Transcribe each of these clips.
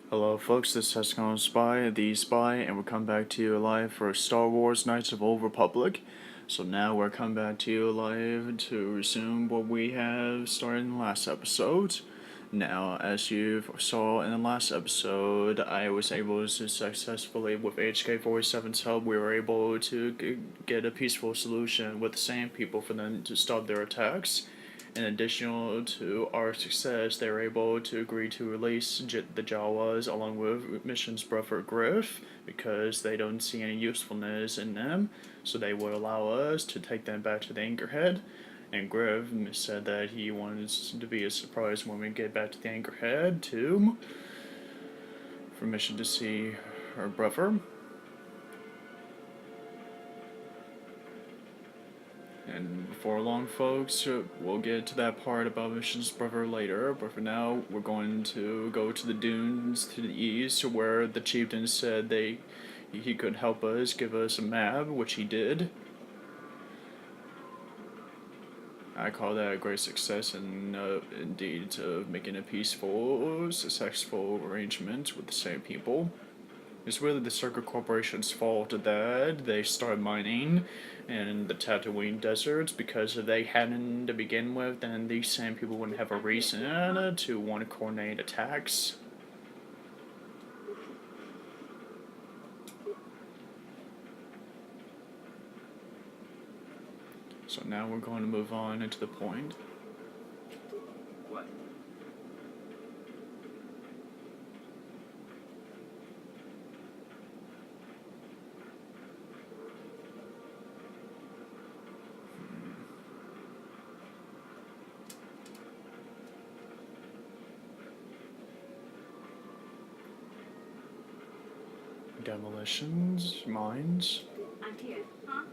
Hello folks, this is Hexagon Spy, the Spy, and we're coming back to you live for Star Wars Knights of the Old Republic. So now we're coming back to you live to resume what we have started in the last episode. Now, as you saw in the last episode, I was able to successfully, with HK-47's help, we were able to get a peaceful solution with the Sand People for them to stop their attacks. In addition to our success, they were able to agree to release the Jawas along with Mission's brother Griff because they don't see any usefulness in them, so they would allow us to take them back to the Anchorhead. And Griff said that he wants to be a surprise when we get back to the Anchorhead too, for Mission to see her brother. And before long, folks, we'll get to that part about Mission's brother later, but for now, we're going to go to the dunes to the east, where the chieftain said he could help us, give us a map, which he did. I call that a great success, and indeed, making a peaceful, successful arrangement with the same people. It's really the Circle Corporation's fault that they started mining in the Tatooine deserts, because if they hadn't to begin with, then these same people wouldn't have a reason to want to coordinate attacks. So now we're going to move on into the point. What? Demolitions, mines. I'm here. Huh?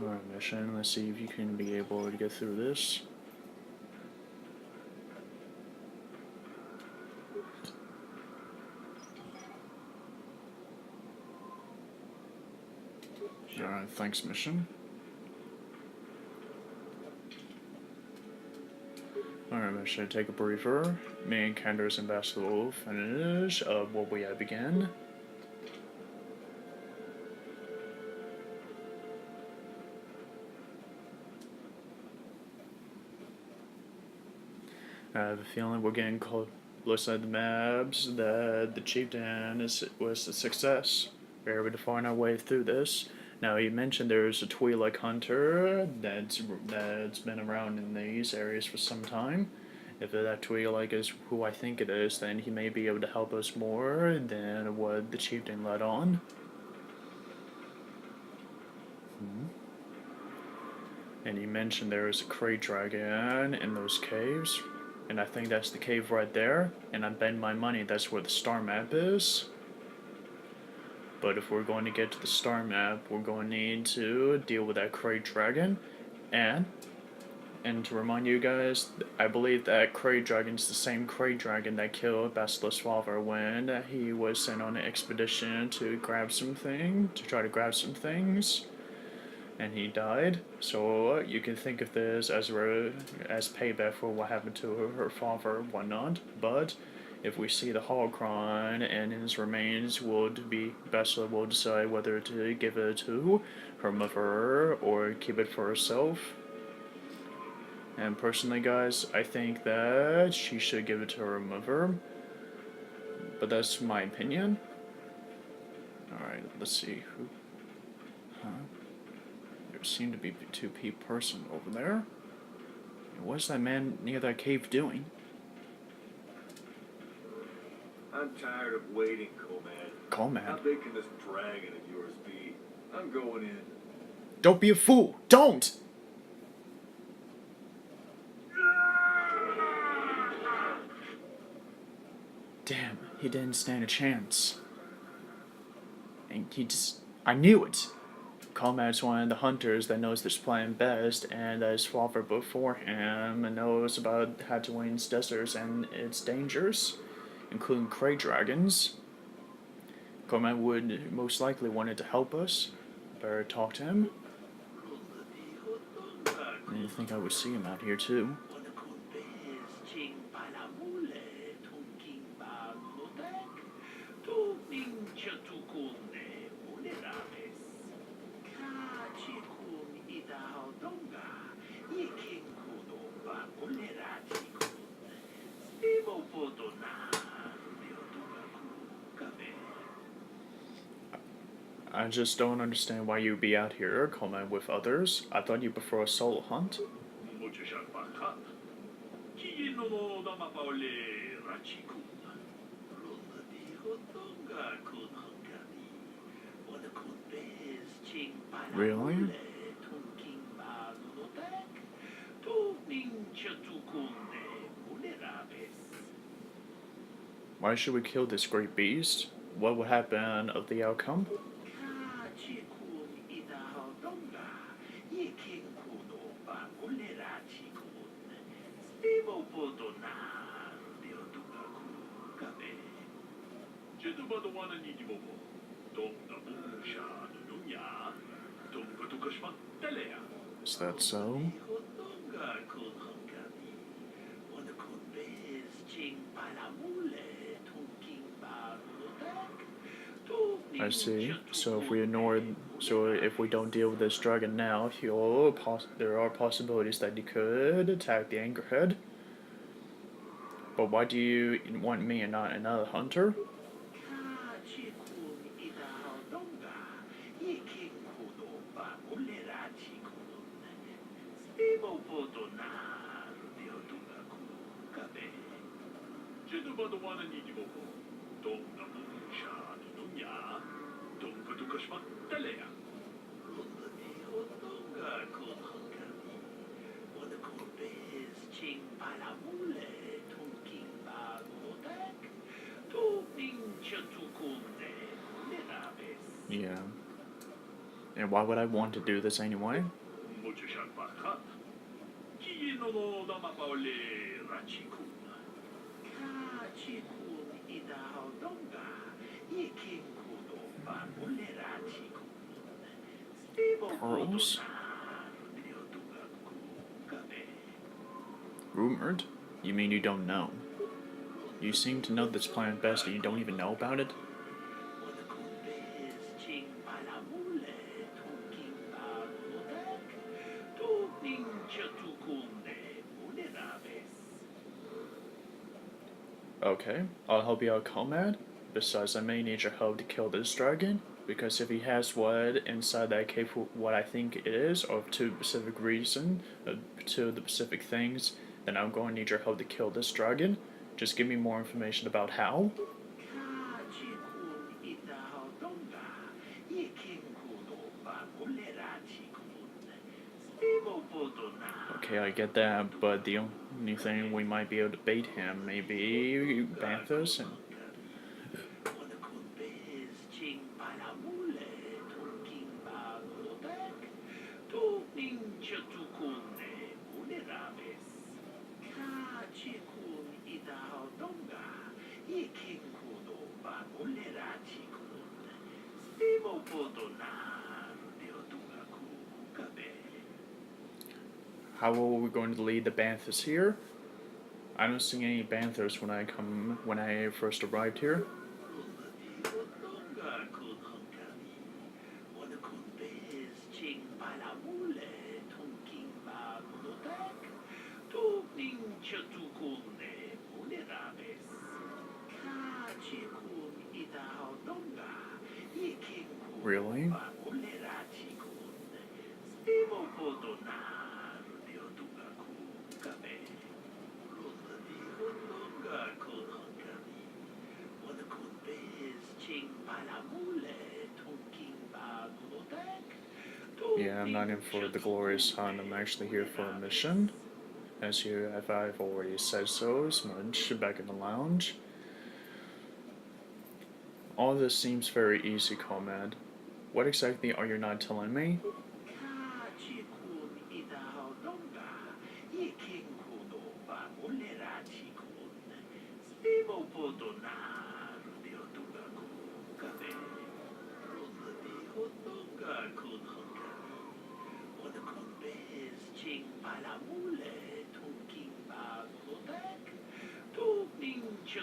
Alright, Mission, let's see if you can be able to get through this. Alright, thanks, Mission. Alright, Mission, take a breather. Me and Candace Ambassador will finish what we had began. I have a feeling we're getting close. Looks like the maps that the chieftain was a success. We're able to find our way through this. Now, you mentioned there's a Twi'lek hunter that's been around in these areas for some time. If that Twi'lek is who I think it is, then he may be able to help us more than what the chieftain let on. And you mentioned there is a Krayt Dragon in those caves. And I think that's the cave right there, and I bet my money that's where the star map is. But if we're going to get to the star map, we're going to need to deal with that Krayt Dragon, and to remind you guys, I believe that Krayt Dragon's the same Krayt Dragon that killed Basila's father when he was sent on an expedition to try to grab some things. And he died, so you can think of this as payback for what happened to her father and whatnot. But if we see the holocron and his remains, Basila will decide whether to give it to her mother or keep it for herself. And personally, guys, I think that she should give it to her mother. But that's my opinion. Alright, let's see who. There seemed to be two person over there. What's that man near that cave doing? I'm tired of waiting, Coleman. Coleman? How big can this dragon of yours be? I'm going in. Don't be a fool! Don't! Damn, he didn't stand a chance. And I knew it! Coleman's one of the hunters that knows this plan best, and that his father before him knows about Tatooine's deserts and its dangers, including Krayt Dragons. Coleman would most likely wanted to help us. Better talk to him. And you think I would see him out here too? I just don't understand why you'd be out here command with others. I thought you prefer a solo hunt. Really? Why should we kill this great beast? What would happen of the outcome? Is that so? I see. So if we don't deal with this dragon now, there are possibilities that he could attack the Angerhead. But why do you want me and not another hunter? Yeah. And why would I want to do this anyway? Pearls? Rumored? You mean you don't know? You seem to know this planet best and you don't even know about it? Okay, I'll help you out, comrade. Besides, I may need your help to kill this dragon, because if he has what inside that cave, what I think it is, or to specific reason, to the specific things, then I'm going to need your help to kill this dragon. Just give me more information about how. Okay, I get that, but the only thing we might be able to bait him may be Banthus and... How are we going to lead the Banthus here? I don't see any Banthers when I first arrived here. Really? Yeah, I'm not in for the glorious hunt. I'm actually here for a mission. As I've already said so as much back in the lounge. All this seems very easy, comrade. What exactly are you not telling me?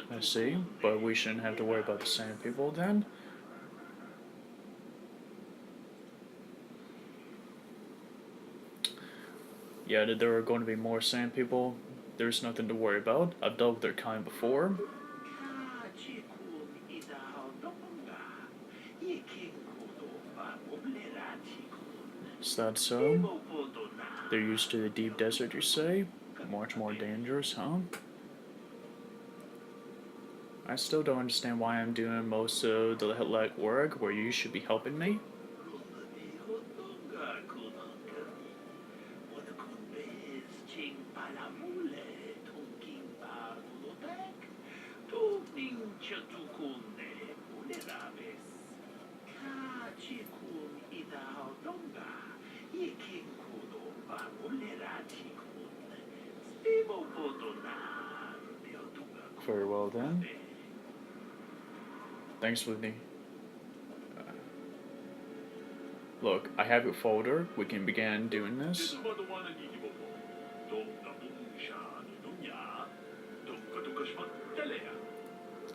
I see, but we shouldn't have to worry about the sand people then. Yeah, there are going to be more sand people There's nothing to worry about. I've dealt with their kind before. Is that so? They're used to the deep desert, you say? Much more dangerous, huh? I still don't understand why I'm doing most of the leg work where you should be helping me. Very well then. Thanks for the... Look, I have your folder. We can begin doing this.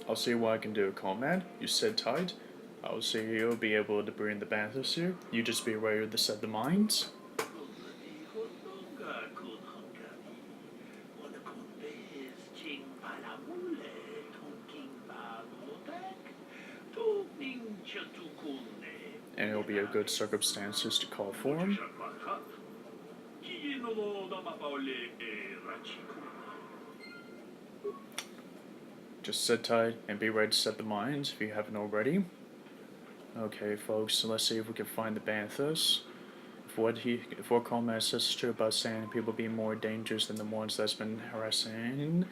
I'll see what I can do, Comrade. You sit tight. I'll see you'll be able to bring the Banthas here. You just be ready to set the mines. And it'll be a good circumstances to call for him. Just sit tight and be ready to set the mines if you haven't already. Okay, folks, so let's see if we can find the Banthas. If what Comrade says is true about saying people being more dangerous than the ones that's been harassing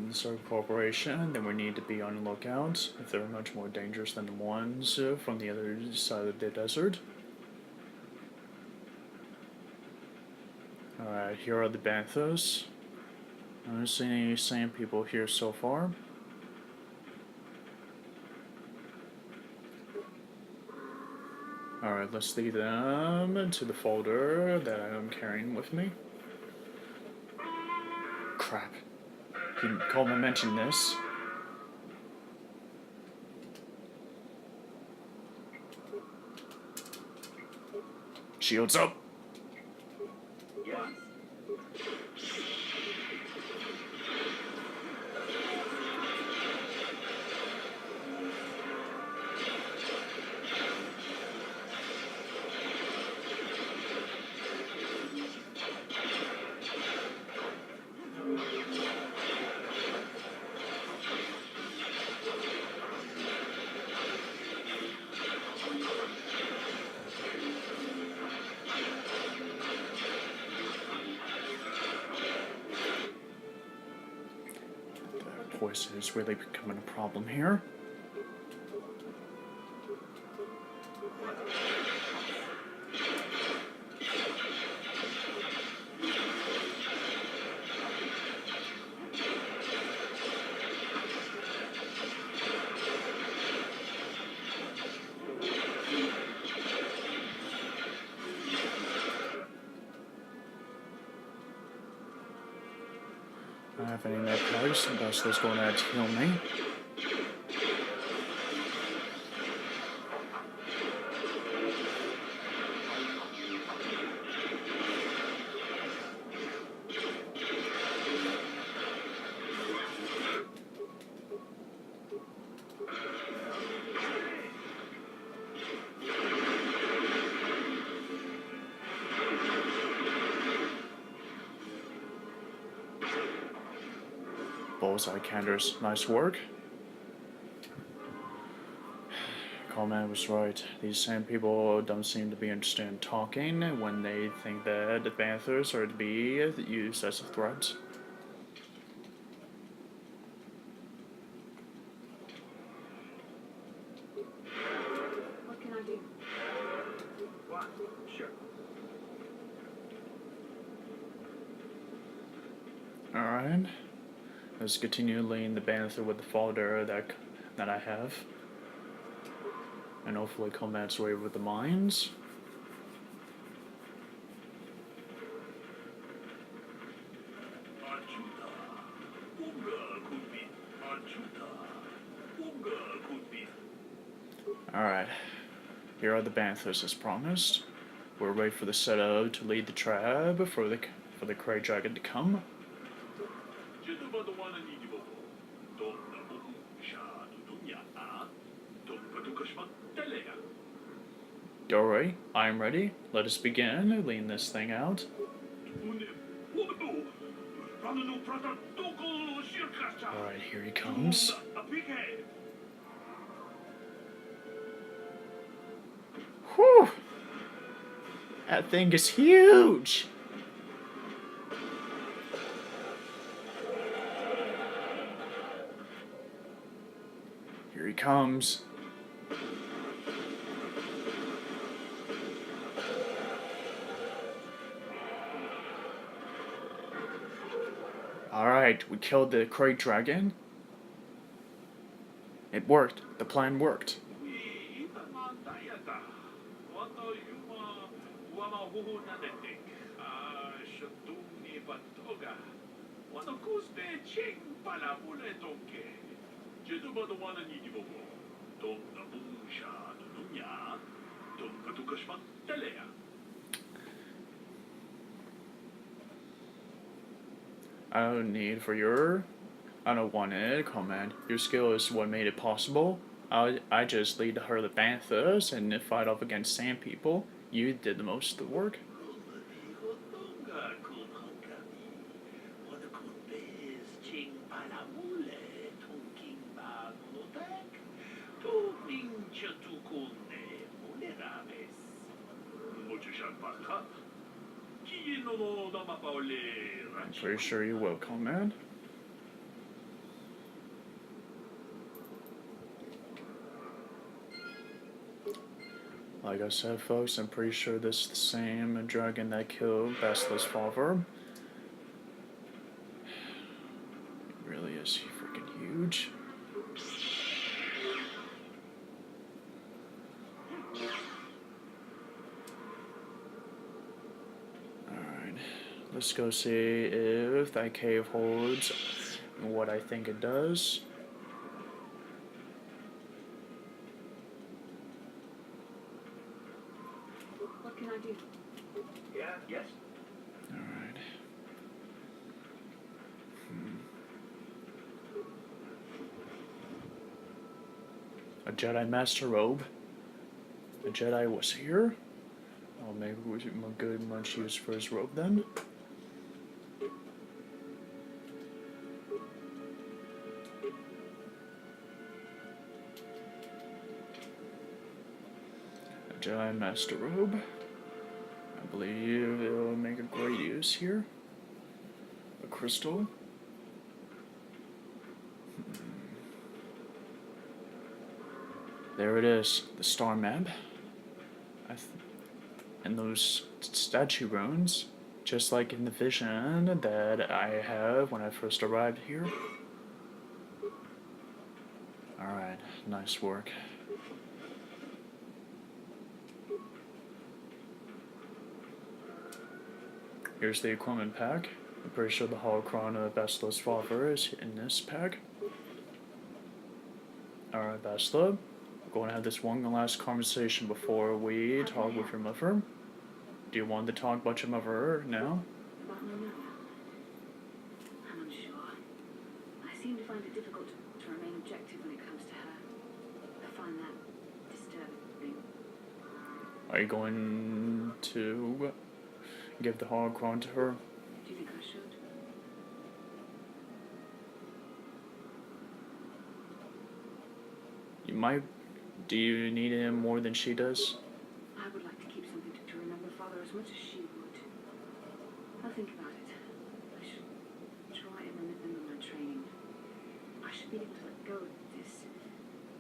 the Circle Corporation, then we need to be on the lookout if they're much more dangerous than the ones from the other side of the desert. Alright, here are the Banthas. I don't see any sand people here so far. Alright, let's leave them into the folder that I'm carrying with me. Crap. Coleman mentioned this. Shields up! Poison is really becoming a problem here. I don't have any med packs, unless those going to heal me. Bullseye Canders, nice work. Coleman was right. These same people don't seem to be interested in talking when they think that the Banthas are to be used as a threat. What can I do? What? Sure. Alright. Let's continue laying the Bantha with the folder that I have. And hopefully Coleman's way with the mines. Alright. Here are the Banthas as promised. We're ready for the setup to lead the tribe for the Krayt Dragon to come. 주마도와는 이기보고 돈나무 샤두두냐 돈가두카시마 텔레야. Alright, I'm ready. Let us begin. Lean this thing out. Alright, here he comes. Whew! That thing is huge! Here he comes. Alright, we killed the Krayt Dragon. It worked. The plan worked. I don't need for your... I don't want it command. Your skill is what made it possible. I just lead her the Banthas and fight off against sand people. You did the most of the work. I'm pretty sure you will, command. Like I said, folks, I'm pretty sure this is the same dragon that killed Basila's father. It really is freaking huge. Alright, let's go see if that cave holds what I think it does. What can I do? Yeah, yes. Alright. A Jedi Master Robe. The Jedi was here. Oh, maybe we should good much use for his robe then. A Jedi Master Robe. I believe it will make a great use here. A crystal. There it is, the star map. And those statue runes, just like in the vision that I have when I first arrived here. Alright, nice work. Here's the equipment pack. I'm pretty sure the holocron of Basila's father is in this pack. Alright, Basila. We're going to have this one last conversation before we talk with your mother. Do you want to talk about your mother now? About my mother? I'm unsure. I seem to find it difficult to remain objective when it comes to her. I find that disturbing. Are you going to give the holocron to her? Do you think I should? You might. Do you need him more than she does? I would like to keep something to remember Father as much as she would. I'll think about it. I should try and remember my training. I should be able to let go of this,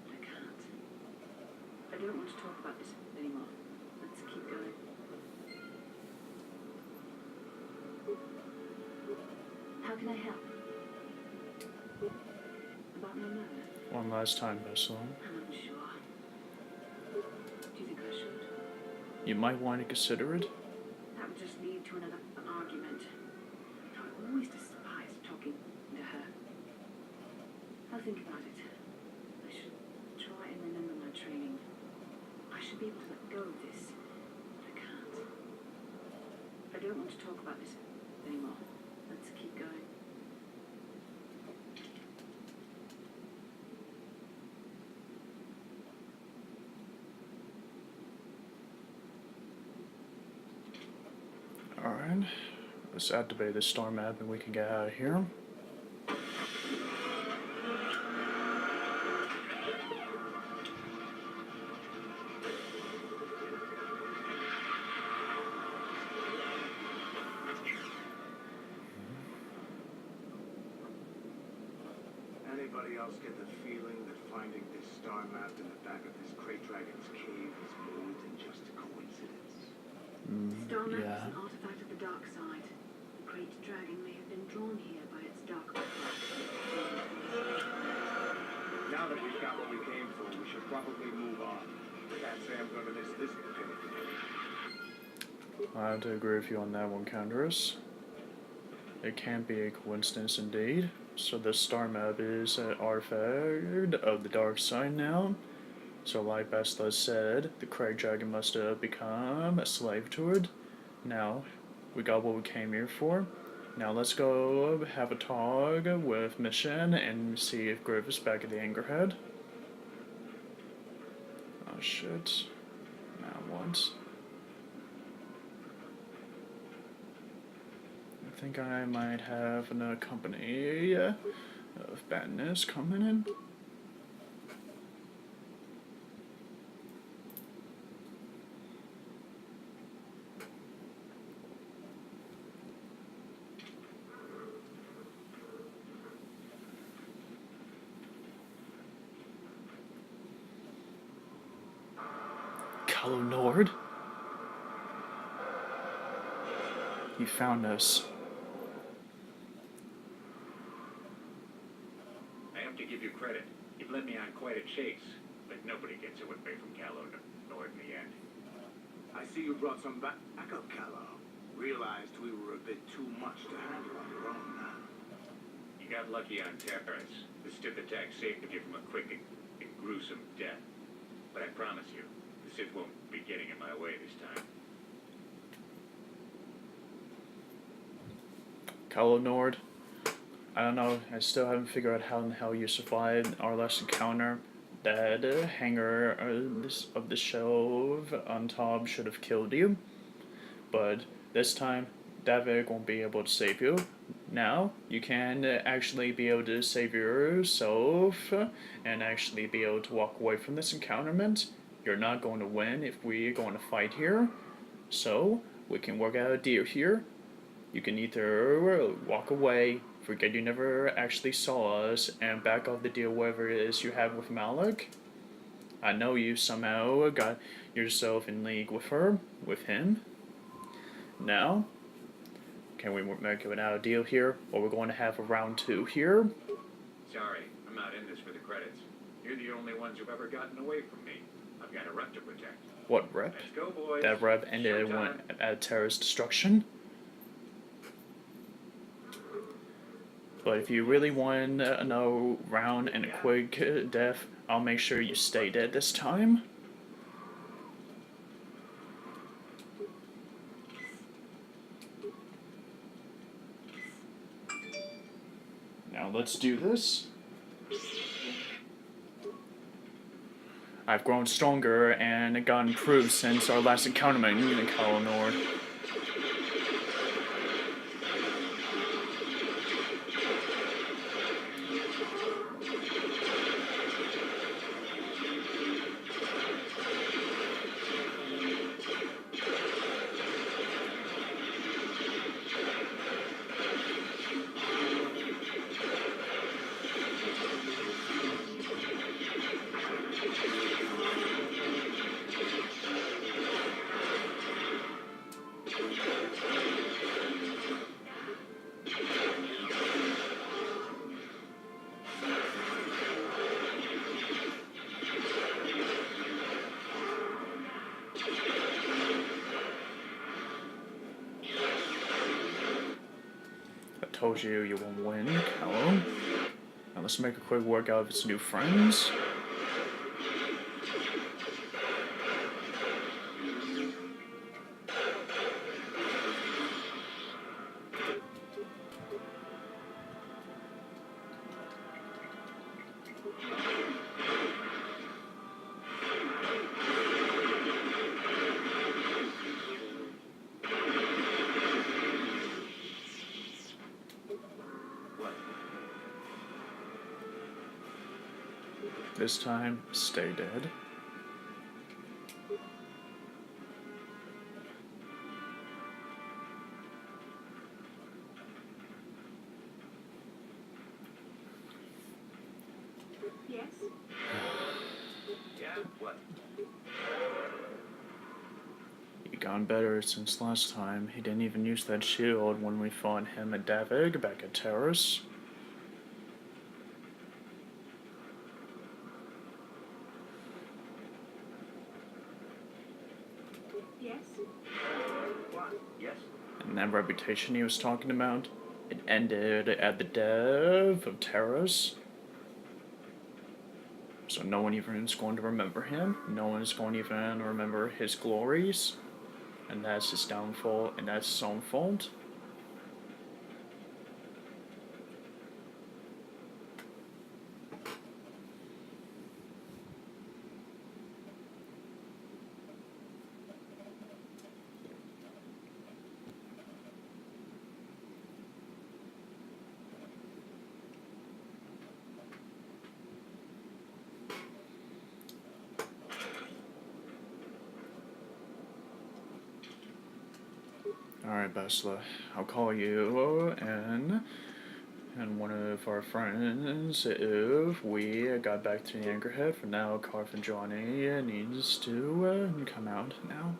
but I can't. I don't want to talk about this anymore. Let's keep going. How can I help? About my mother? One last time, Basila. I'm unsure. Do you think I should? You might want to consider it. That would just lead to another argument. I always despise talking to her. I'll think about it. I should try and remember my training. I should be able to let go of this, but I can't. I don't want to talk about this anymore. Let's keep going. Let's activate the star map and we can get out of here. Anybody else get the feeling that finding this star map in the back of this Krayt Dragon's cave is more than just a coincidence? Star map Yeah. is an artifact of the dark side. The Krayt Dragon may have been drawn here by its dark power. Now that we've got what we came for, we should probably move on. Can't say I'm going to miss this picnic. I have to agree with you on that one, Candace. It can't be a coincidence indeed. So the star map is an artifact of the dark side now. So like Besta said, the Krayt Dragon must have become a slave to it. Now, we got what we came here for. Now let's go have a talk with Mission and see if Griff is back at the Angerhead. Oh shit. Now what? I think I might have an company of badness coming in. Calo Nord? You found us. I have to give you credit. You've led me on quite a chase, but nobody gets away from Calo Nord in the end. I see you brought some backup, Callow. Realized we were a bit too much to handle on your own now. You got lucky on Terrace. The Sith attack saved you from a quick and gruesome death. But I promise you, the Sith won't be getting in my way this time. Calo Nord. I don't know, I still haven't figured out how in the hell you survived our last encounter. That hanger of the shelf on top should have killed you. But this time, Davik won't be able to save you. Now, you can actually be able to save yourself and actually be able to walk away from this encounterment. You're not going to win if we're going to fight here. So, we can work out a deal here. You can either walk away, forget you never actually saw us, and back off the deal whatever it is you have with Malak. I know you somehow got yourself in league with him. Now, can we make it out a deal here, or we're going to have a round 2 here? Sorry, I'm not in this for the credits. You're the only ones who've ever gotten away from me. I've got a rep to protect. What rep? Let's go, boys. That rep ended Showtime. at terrorist destruction. But if you really want another round and a quick death, I'll make sure you stay dead this time. Now let's do this. I've grown stronger and gotten improved since our last encounter in Calo Nord. Told you you won't win, Callum. Now let's make a quick workout of its new friends. This time, stay dead. Yes? Yeah, what? He gone better since last time. He didn't even use that shield when we fought him at Davig back at Terrace. Yes? What? Yes? And that reputation he was talking about, it ended at the dev of Terrace. So no one even is going to remember him. No one is going to even remember his glories. And that's his downfall, and that's his own fault. Alright, Besla, I'll call you and one of our friends if we got back to the Anchorhead. For now, Carf and Johnny needs to come out now.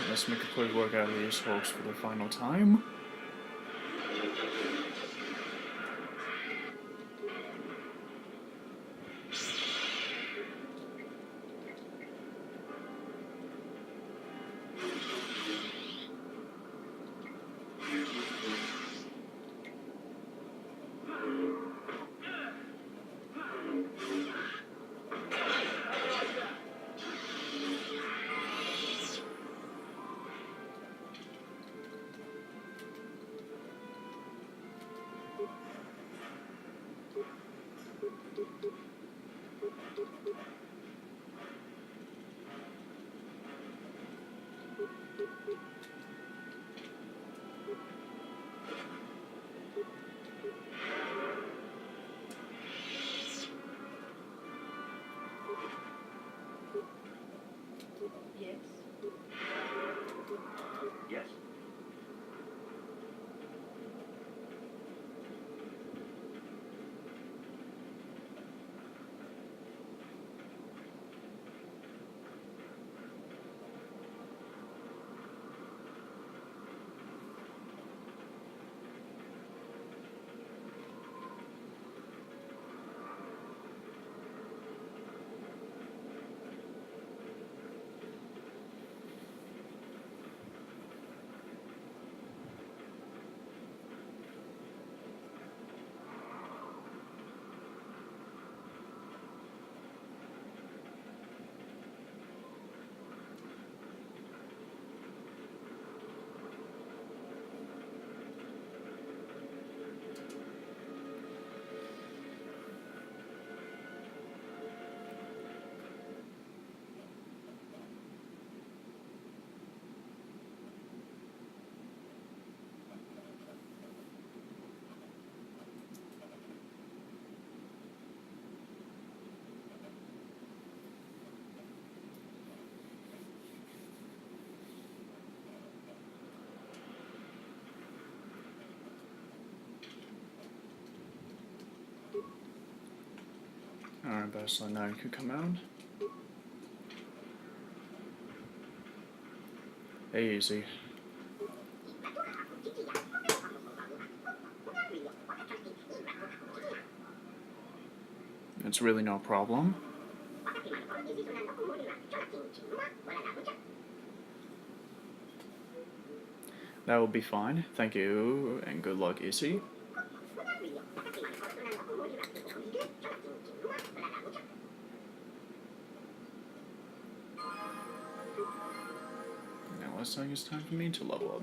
Let's make a quick work out of these folks for the final time. Yes? Yes? Alright, Bastila, now you can come out. Hey, easy. It's really no problem. That will be fine. Thank you, and good luck, Izzy. Now looks like it's time for me to level up.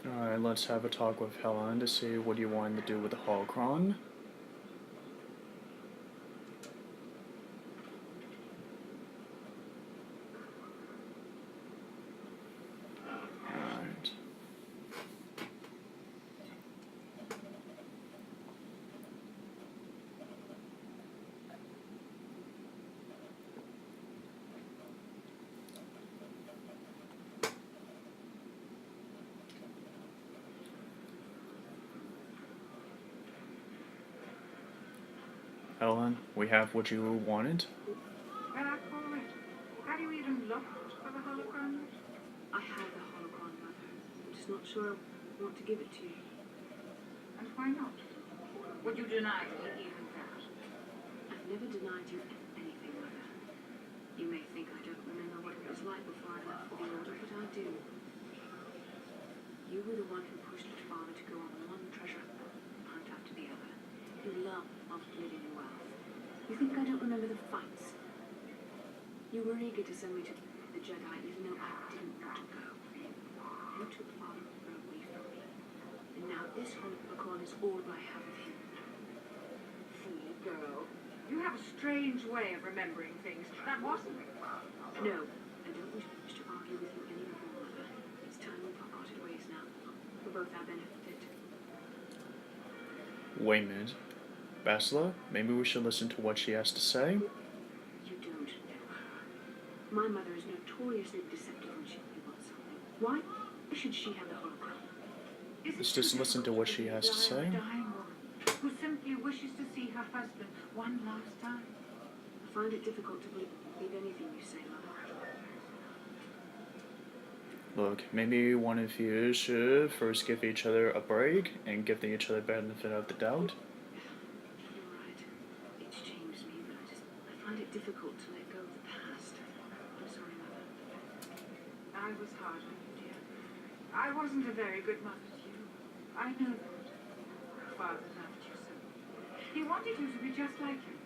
Alright, let's have a talk with Helen to see what you want to do with the holocron. Alright. Helen, we have what you wanted. Well, I call it. Have you even looked for the holocron? I have the holocron, Mother. I'm just not sure I want to give it to you. And why not? Would you deny me even that? I've never denied you anything, Mother. You may think I don't remember what it was like before I left for the Order, but I do. You were the one who pushed your father to go on one treasure hunt after the other. You loved living in wealth. You think I don't remember the fights? You were eager to send me to the Jedi, even though I didn't want to go. You took Father away from me. And now this holocron is all I have of him. Fool girl. You have a strange way of remembering things. That wasn't it. No, I don't wish to argue with you anymore, Mother. It's time we parted ways now, for both our benefit. Wait a minute. Bastila, maybe we should listen to what she has to say. You don't know her. My mother is notoriously deceptive when she wants something. Why should she have the holocron? Is it Let's just too listen to difficult what she has to desire say. a dying woman who simply wishes to see her husband one last time? I find it difficult to believe anything you say, Mother. Look, maybe one of you should first give each other a break and give each other benefit of the doubt. You're right. It shames me, but I find it difficult to let go of the past. I'm sorry, Mother. I was hard on you, dear. I wasn't a very good mother to you. I know that. Father loved you so. He wanted you to be just like him.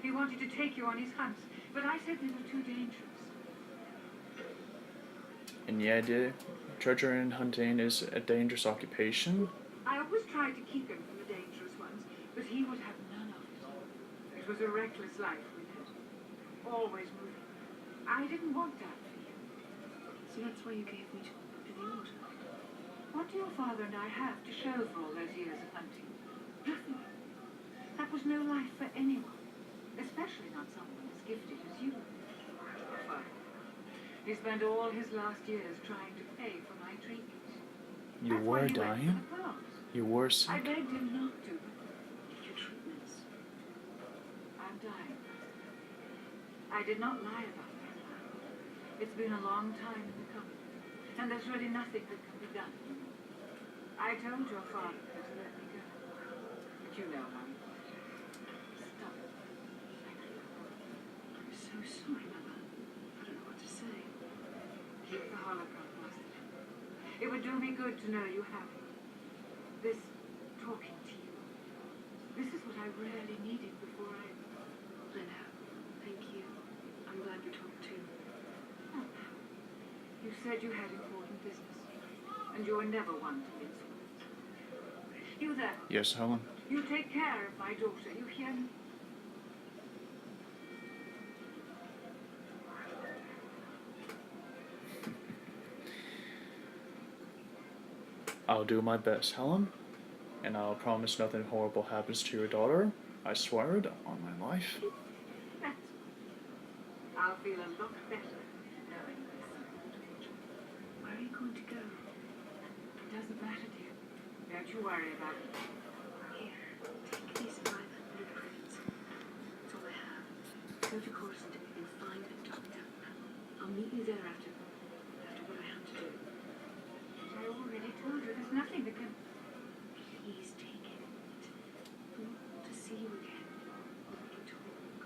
He wanted to take you on his hunts, but I said they were too dangerous. And yeah, treasure and hunting is a dangerous occupation. I always tried to keep him from the dangerous ones, but he would have none of it. It was a reckless life we led. Always moving. I didn't want that for you. So that's why you gave me to the Order. What do your father and I have to show for all those years of hunting? Nothing. That was no life for anyone, especially not someone as gifted as you. Father. He spent all his last years trying to pay for my treatment. You That's were why he went for dying? the cross. You were I sick? begged him not to, but Your treatments. I'm dying. I did not lie about that. It's been a long time in the coming, and there's really nothing that can be done. I told your father to let me go, but you know how he was. Stop. I'm so sorry, Mother. I don't know what to say. Keep the holocron, Master. It would do me good to know you have it. This talking to you. This is what I really needed before I... I know. Thank you. I'm glad we talked too. Oh. You said you had important business, and you were never one to mince words. You there? Yes, Helen. You take care of my daughter, you hear me? I'll do my best, Helen. And I'll promise nothing horrible happens to your daughter. I swear it on my life. I'll feel a lot better knowing this. Where are you going to go? It doesn't matter, dear. Don't you worry about it. Here, take these 500 credits. That's all I have. Go to course until you can find a doctor. I'll meet you there after what I have to do. I already told you there's nothing that can... Please take it. I want to see you again. We can talk.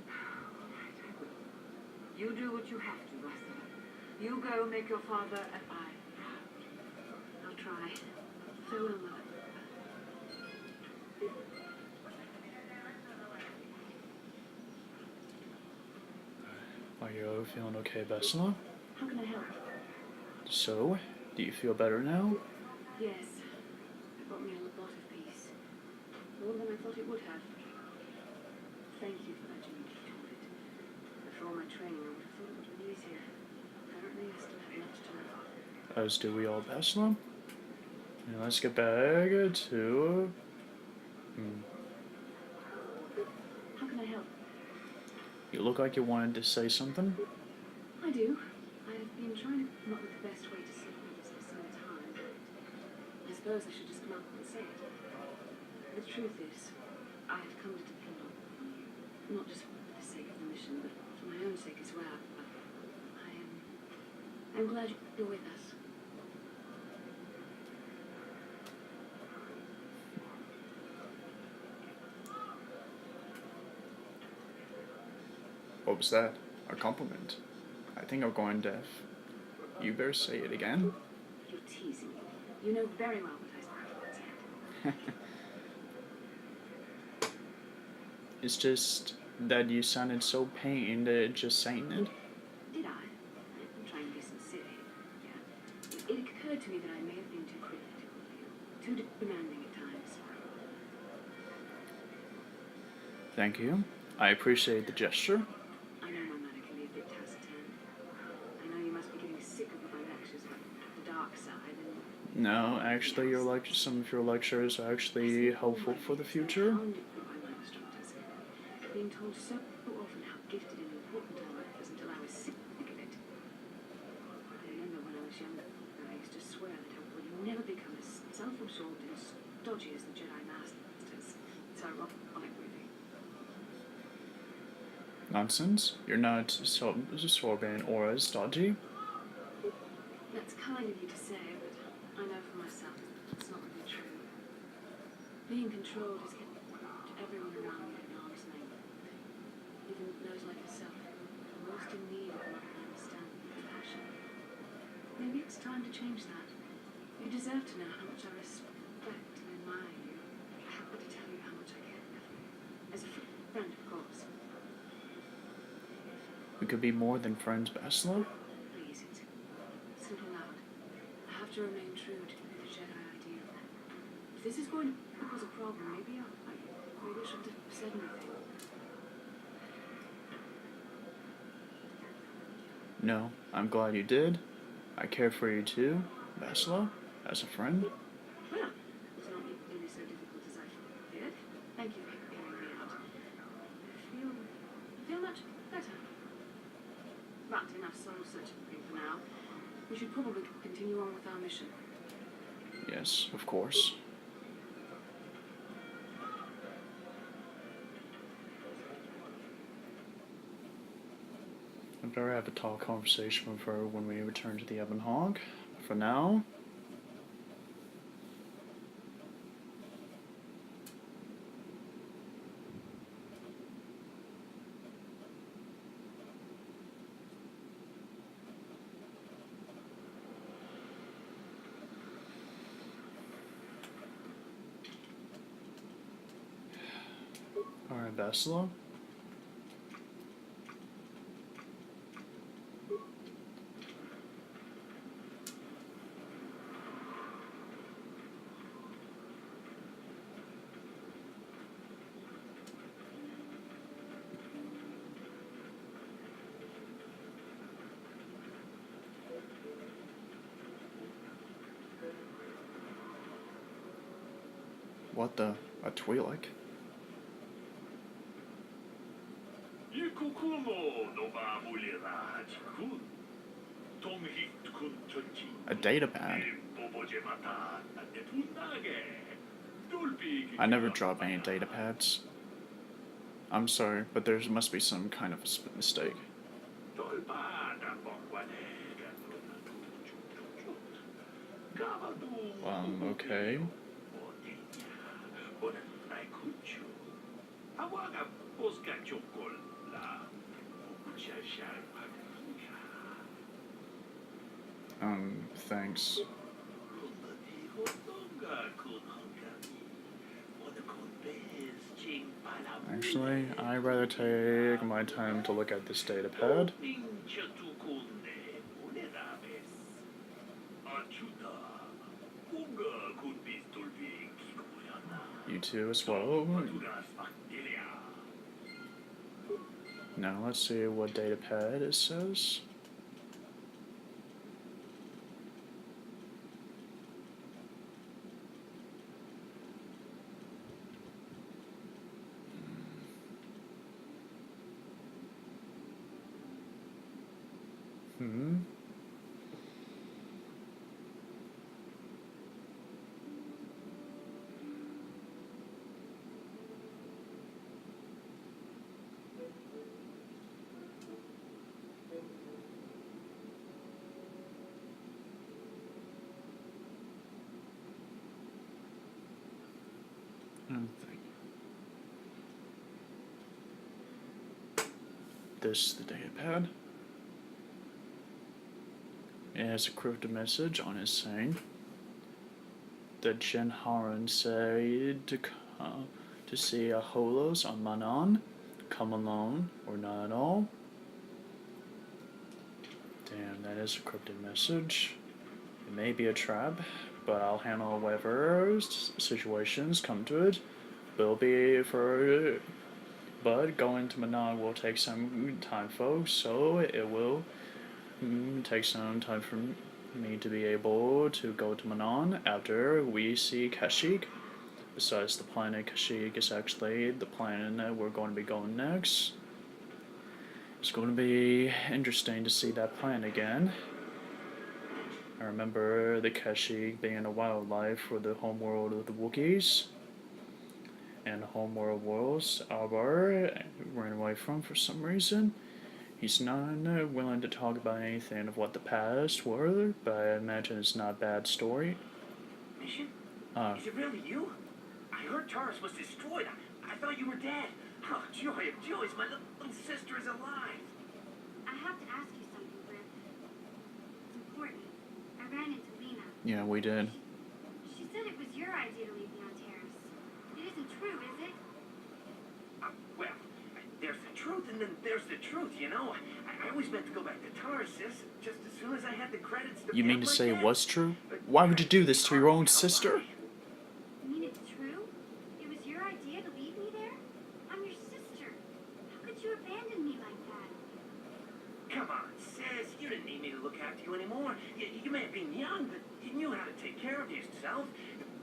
All right, I will. You do what you have to, Russell. You go make your father and I proud. I'll try. So will Mother. Are you feeling okay, Bessela? How can I help? So, do you feel better now? Yes. It brought me a lot of peace. More than I thought it would have. Thank you for letting me get to it. After all my training, I would have thought it would have been easier. Apparently, I still have much to learn. As do we all, Bessela. And let's get back to... How can I help? You look like you wanted to say something. I do. I have been trying to come up with the best way to say this for some time. I suppose I should just come out and say it. The truth is, I have come to depend on you. Not just for the sake of the mission, but for my own sake as well. I'm glad you're with us. What was that? A compliment. I think I'm going deaf. You better say it again. You're teasing me. You know very well what I said. It's just that you sounded so pained at just saying it. Did I? I'm trying to be sincere. Yeah. It occurred to me that I may have been too critical of you. Too demanding at times. Thank you. I appreciate the gesture. I know my manner can be a bit taciturn. I know you must be getting sick of my lectures about the dark side and... No, actually, some of your lectures are actually helpful for the future. Hounded by my instructors. Being told so often how gifted and important our life is until I was sick of it. I remember when I was younger, I used to swear that I would never become as self-absorbed and stodgy as the Jedi Masters. It's ironic, really. Nonsense. You're not so absorbent or as dodgy. That's kind of you to say, but I know for myself it's not really true. Being controlled has kept everyone around me at arm's length. Even those like yourself who are most in need of love and understanding and compassion. Maybe it's time to change that. You deserve to know how much I respect and admire you. How to tell you how much I care of you. As a friend, of course. We could be more than friends, Bessela. Please, it's not allowed. I have to remain true to the Jedi ideal. If this is going to cause a problem, maybe I shouldn't have said anything. No, I'm glad you did. I care for you too, Bessela, as a friend. Well, it's not nearly so difficult as I feared. Thank you for hearing me out. I feel much better. But enough soul searching for now. We should probably continue on with our mission. Yes, of course. I better have a talk conversation with her when we return to the Ebon Hawk. For now, alright, Bessela. What the? A Twi'lek? A data pad? I never drop any data pads. I'm sorry, but there must be some kind of a mistake. Okay. Thanks. Actually, I'd rather take my time to look at this data pad. You too as well. Now let's see what data pad it says. This is the data pad. It has a cryptic message on it saying that Jen Haran said to see a Holos on Manon, come alone or not at all. Damn, that is a cryptic message. It may be a trap, but I'll handle whatever situations come to it. But going to Manon will take some time, folks, so it will take some time for me to be able to go to Manon after we see Kashyyyk. Besides, the planet Kashyyyk is actually the planet that we're going to be going next. It's going to be interesting to see that planet again. I remember the Kashyyyk being a wildlife for the homeworld of the Wookiees. And the homeworld worlds Alvar ran away from for some reason. He's not willing to talk about anything of what the past were, but I imagine it's not a bad story. Mission? Is it really you? I heard Taurus was destroyed. I thought you were dead. Oh, joy of joys, my little sister is alive. I have to ask you something, Griff. It's important. I ran into Lena. Yeah, we did. She said it was your idea to leave me on Terrace. It isn't true, is it? Well, there's the truth and then there's the truth, you know. I always meant to go back to Taurus, sis, just as soon as I had the credits to You pay mean up to my say it debt. was true? But Why would you do this to your own sister? You mean it's true? It was your idea to leave me there? I'm your sister. How could you abandon me like that? Come on, sis. You didn't need me to look after you anymore. You may have been young, but you knew how to take care of yourself.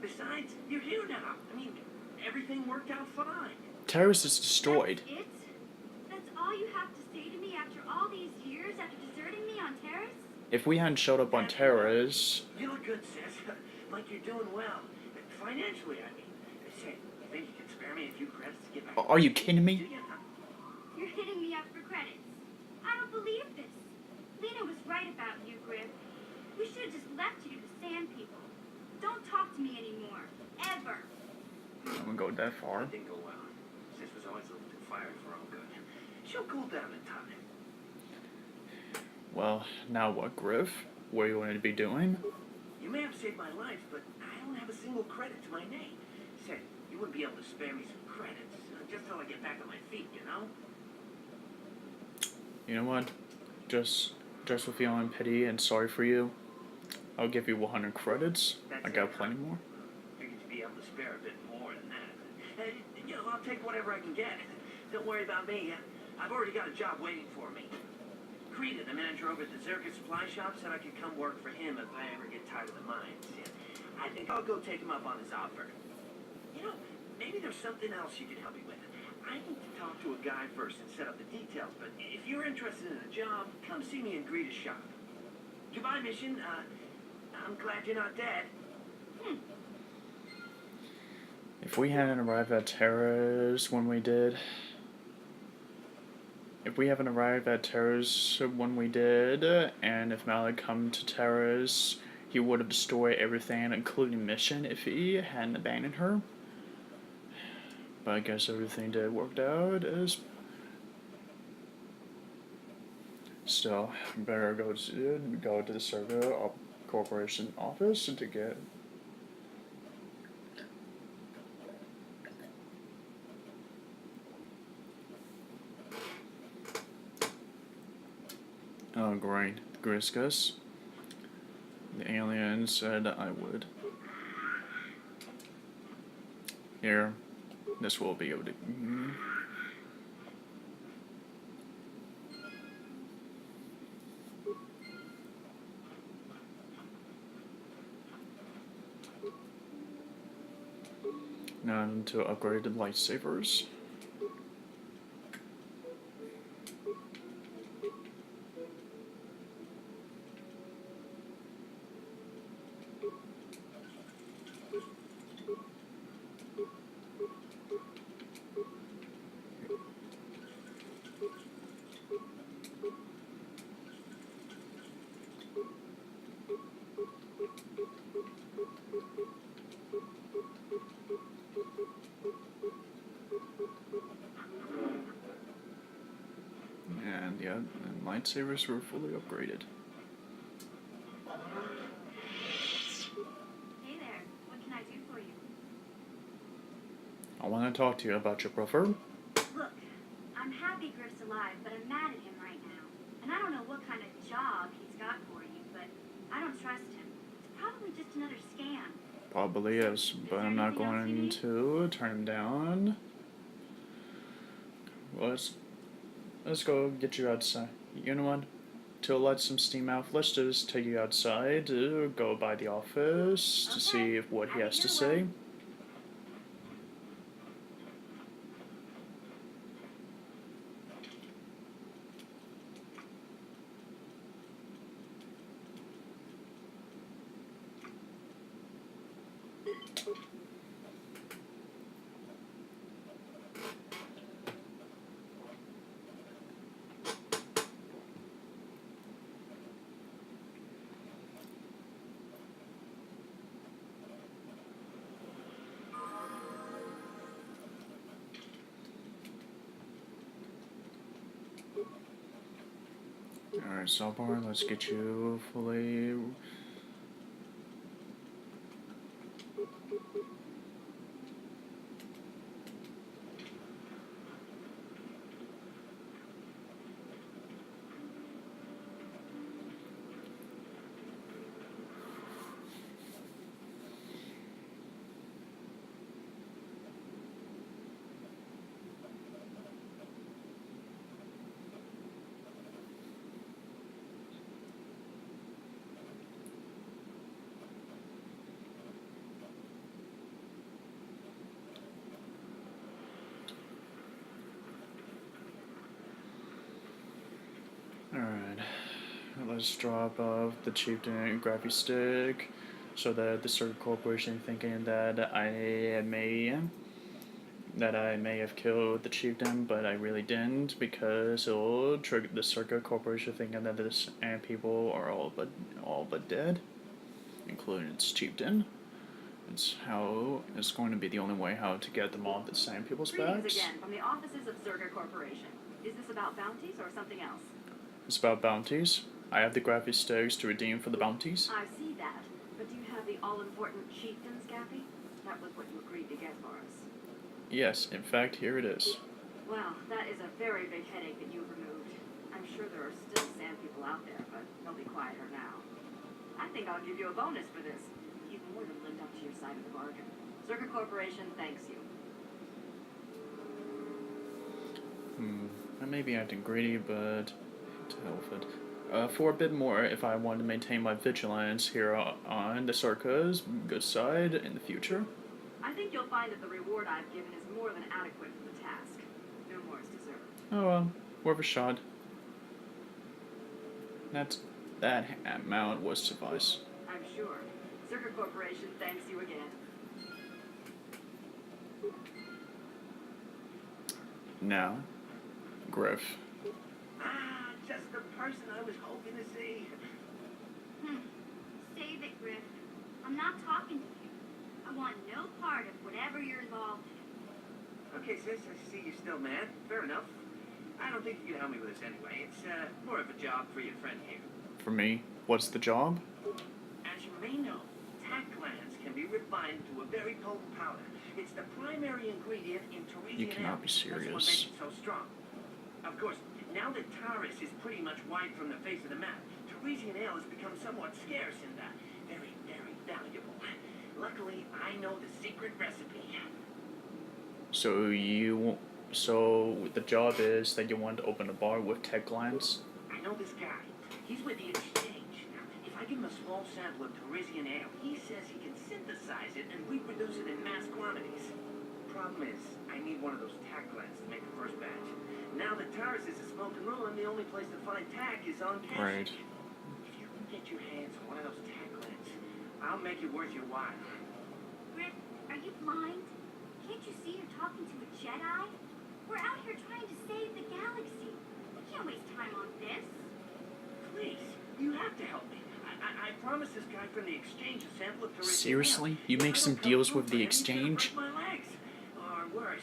Besides, you're here now. I mean, everything worked out fine. Terrace is destroyed. That's it? That's all you have to say to me after all these years, after deserting me on Terrace? If we hadn't showed up on Terrace, You look good, sis. Like you're doing well. Financially, I mean. Say, you think you can spare me a few credits to get back? are you kidding Do me? you? You're hitting me up for credits. I don't believe this. Lena was right about you, Griff. We should have just left you to the Sand People. Don't talk to me anymore. Ever. I wouldn't go that far. It didn't go well. Sis was always a little too fiery for our good. She'll cool down in time. Well, now what, Griff? What are you going to be doing? You may have saved my life, but I don't have a single credit to my name. Said you wouldn't be able to spare me some credits, just till I get back on my feet, you know? You know what? Just for feeling pity and sorry for you, I'll give you 100 credits. I got plenty more. Figured you'd be able to spare a bit more than that. You know, I'll take whatever I can get. Don't worry about me. I've already got a job waiting for me. Krita, the manager over at the Zerka supply shop, said I could come work for him if I ever get tired of the mines. Yeah, I think I'll go take him up on his offer. You know, maybe there's something else you can help me with. I need to talk to a guy first and set up the details, but if you're interested in a job, come see me in Greta's shop. Goodbye, Mission. I'm glad you're not dead. If we hadn't arrived at Terrace when we did... If we haven't arrived at Terrace when we did, and if Mal had come to Terrace, he would have destroyed everything, including Mission, if he hadn't abandoned her. But I guess everything did work out as... Still, better go to the Serga Corporation office to get... Oh, great. Griskus. The alien said I would. Here. This will be able to... Now to upgrade the lightsabers. And yeah, and lightsabers were fully upgraded. Hey there, what can I do for you? I want to talk to you about your brother. Look, I'm happy Griff's alive, but I'm mad at him right now. And I don't know what kind of job he's got for you, but I don't trust him. It's probably just another scam. Probably is, but I'm not going to turn him down. Well, let's go get you outside. You know what? To let some steam out, let's just take you outside to go by the office to see what he has to say. Alright, Salbar, let's get you fully... Alright, let's drop off the chieftain gravity stick so that the Circuit Corporation thinking that I may have killed the chieftain, but I really didn't, because it'll trigger the Circuit Corporation thinking that this and people are all but dead, including its chieftain. It's going to be the only way how to get them off the Sand People's Greetings backs. again from the offices of Zerga Corporation. Is this about bounties or something else? It's about bounties. I have the gravity sticks to redeem for the bounties. I see that. But do you have the all-important chieftain's Gappy? That was what you agreed to get for us. Yes, in fact, here it is. Well, that is a very big headache that you've removed. I'm sure there are still sand people out there, but they'll be quieter now. I think I'll give you a bonus for this. You've more than lived up to your side of the bargain. Zerga Corporation thanks you. I may be acting greedy, but to hell with it. For a bit more, if I want to maintain my vigilance here on the Circa's good side in the future. I think you'll find that the reward I've given is more than adequate for the task. No more is deserved. Oh well, worth a shot. That amount would suffice. I'm sure. Zerker Corporation thanks you again. Now, Griff. Ah, just the person I was hoping to see. Save it, Griff. I'm not talking to you. I want no part of whatever you're involved in. Okay, sis, I see you're still mad. Fair enough. I don't think you can help me with this anyway. It's more of a job for your friend here. For me, what's the job? As you may know, tack glands can be refined to a very potent powder. It's the primary ingredient in Teresian You cannot ale. be That's what serious. makes it so strong. Of course, now that Taurus is pretty much wiped from the face of the map, Teresian ale has become somewhat scarce and very, very valuable. Luckily, I know the secret recipe. So the job is that you want to open a bar with tech glands? I know this guy. He's with the exchange. Now, if I give him a small sample of Teresian ale, he says he can synthesize it and reproduce it in mass quantities. Problem is, I need one of those tack glands to make the first batch. Now that Taurus is a smoking ruin, the only place to find tack is on Kashyyyk. Right. If you can get your hands on one of those tack glands, I'll make it worth your while. Griff, are you blind? Can't you see you're talking to a Jedi? We're out here trying to save the galaxy. We can't waste time on this. Please, you have to help me. I promised this guy from the exchange a sample of Teresian ale. Seriously? You If make I some don't come deals through with for the him, he's gonna exchange? break my legs. Or worse.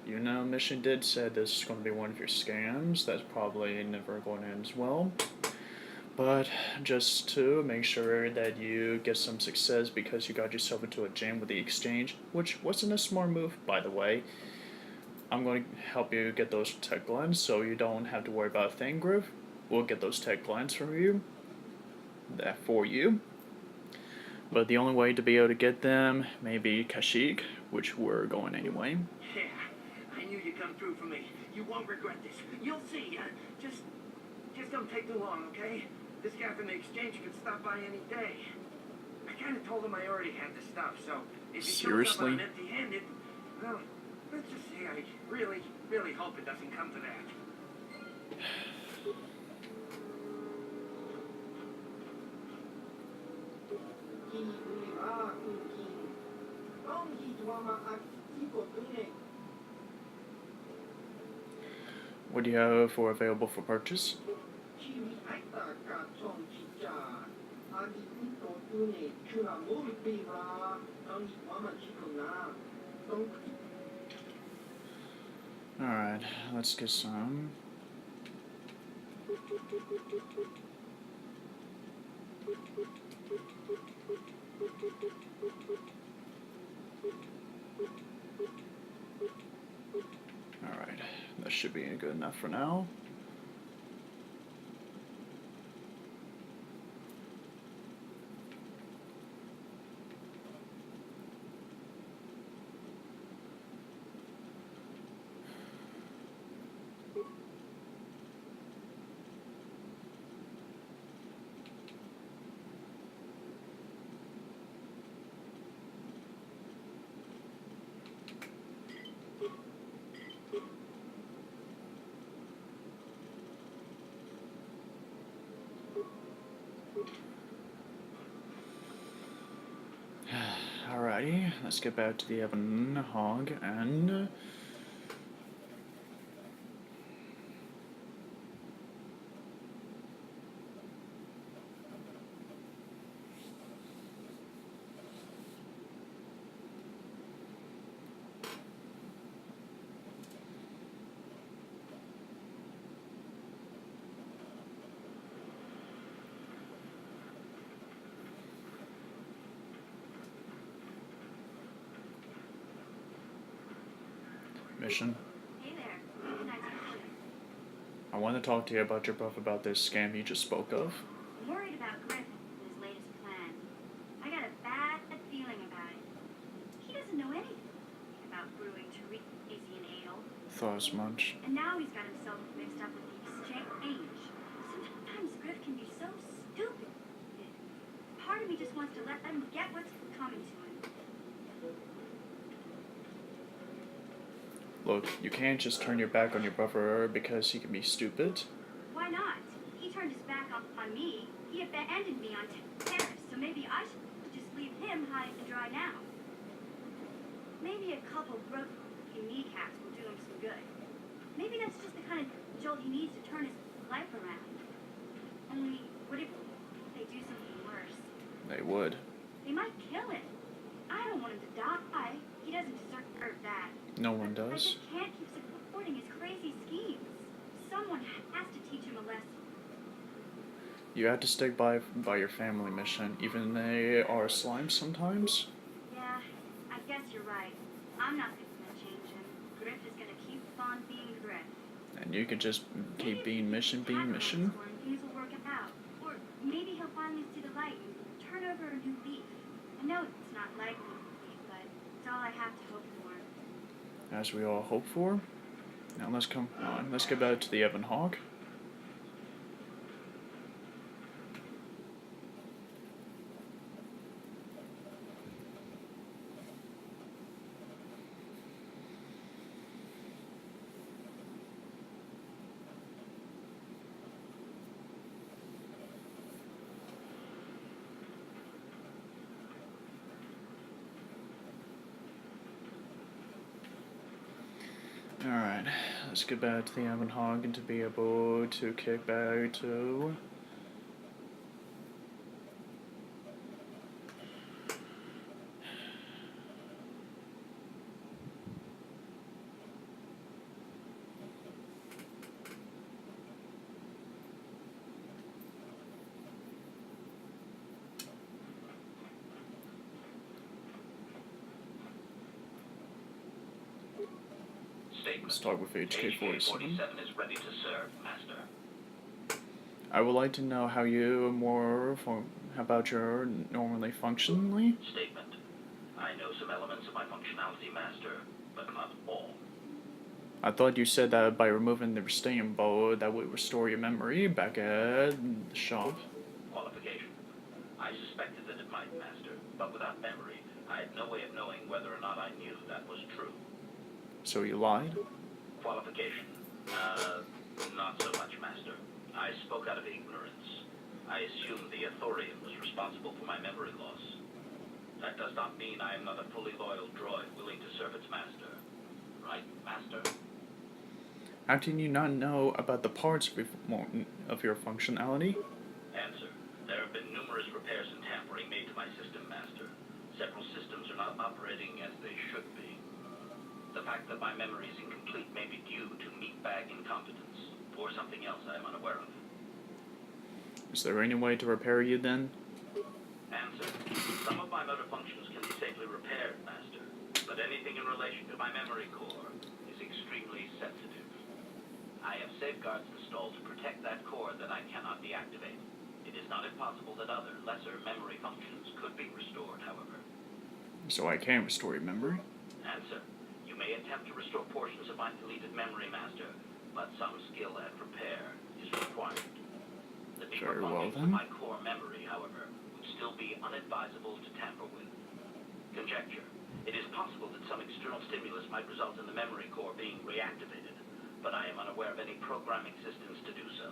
You know, Mission did say this is going to be one of your scams. That's probably never going to end as well. But just to make sure that you get some success because you got yourself into a jam with the exchange, which wasn't a smart move, by the way. I'm going to help you get those tech glands so you don't have to worry about a thing, Griff. We'll get those tech glands from you. That for you. But the only way to be able to get them may be Kashyyyk, which we're going anyway. Yeah, I knew you'd come through for me. You won't regret this. You'll see. Just don't take too long, okay? This guy from the exchange could stop by any day. I kind of told him I already had the stuff, so if he shows up Seriously? and I'm empty-handed, well, let's just say I really, really hope it doesn't come to that. What do you have for available for purchase? Alright, let's get some. Alright, that should be good enough for now. Alrighty, let's get back to the Ebon Hog and Mission. Hey there. What can I do for you? I want to talk to you about your buff about this scam you just spoke of. I'm worried about Griffin and his latest plan. I got a bad feeling about it. He doesn't know anything about brewing Teresian ale. Thought as much. And now he's got himself mixed up with the exchange. Sometimes Griff can be so stupid. part of me just wants to let him get what's coming to him. Look, you can't just turn your back on your brother because he can be stupid. Why not? He turned his back on me. He abandoned me on terrace, so maybe I should just leave him high and dry now. Maybe a couple broken kneecaps will do him some good. Maybe that's just the kind of jolt he needs to turn his life around. Only, what if they do something worse? They would. They might kill him. I don't want him to die. He doesn't deserve that. No one But I does. just can't keep supporting his crazy schemes. Someone has to teach him a lesson. You have to stick by your family mission, even they are slime sometimes. Yeah, I guess you're right. I'm not gonna change him. Griff is gonna keep on being Griff. And you could just keep Maybe being if mission, we being have mission. moments when things will work out. Or maybe he'll finally see the light and turn over a new leaf. I know it's not likely, but it's all I have to hope for. As we all hope for. Now let's get back to the Ebon Hawk. Alright, let's get back to the Ebon Hawk and to be able to kick back to... Let's start with HK-47. is ready to serve, Master. I would like to know how you about your normally functionally. Statement. I know some elements of my functionality, Master, but not all. I thought you said that by removing the restraining bow that would restore your memory back at the shop. Qualification. I suspected that it might, Master, but without memory, I had no way of knowing whether or not I knew that was true. So you lied? Qualification. Not so much, Master. I spoke out of ignorance. I assumed the Athorian was responsible for my memory loss. That does not mean I am not a fully loyal droid willing to serve its master. Right, Master? How can you not know about the parts of your functionality? Answer. There have been numerous repairs and tampering made to my system, Master. Several systems are not operating as they should be. The fact that my memory is incomplete may be due to meatbag incompetence, or something else I am unaware of. Is there any way to repair you then? Answer. Some of my motor functions can be safely repaired, Master, but anything in relation to my memory core is extremely sensitive. I have safeguards installed to protect that core that I cannot deactivate. It is not impossible that other, lesser memory functions could be restored, however. So I can restore your memory? Answer. You may attempt to restore portions of my deleted memory, Master, but some skill at repair is required. The deeper Very well, functions then. of my core memory, however, would still be unadvisable to tamper with. Conjecture. It is possible that some external stimulus might result in the memory core being reactivated, but I am unaware of any programming systems to do so.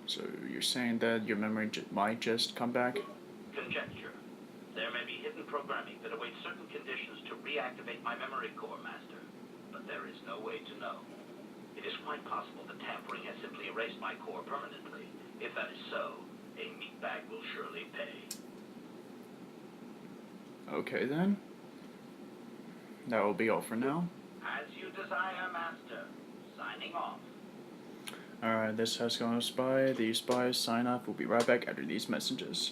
So you're saying that your memory might just come back? Conjecture. There may be hidden programming that awaits certain conditions to reactivate my memory core, Master, but there is no way to know. It is quite possible that tampering has simply erased my core permanently. If that is so, a meatbag will surely pay. Okay then. That will be all for now. As you desire, Master. Signing off. Alright, this has gone Spy. The Spies sign off. We'll be right back after these messages.